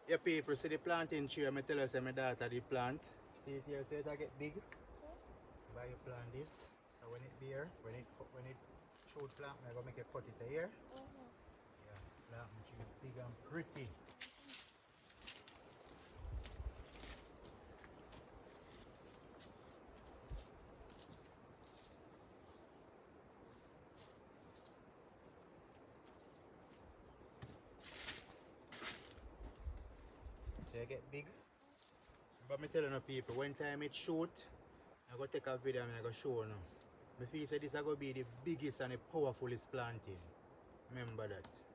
Yeah, people see the planting tree. I tell you, say my daughter the plant. See it here, so it get big. Why you plant this? So when it bear, when it shoot plant, I'm gonna make a cut it here. Yeah, plant tree big and pretty. So you get big. But me telling you people, when time it shoot, I'm gonna take a video and I'm gonna show you. I feel say this is gonna be the biggest and the powerfulest planting. Remember that.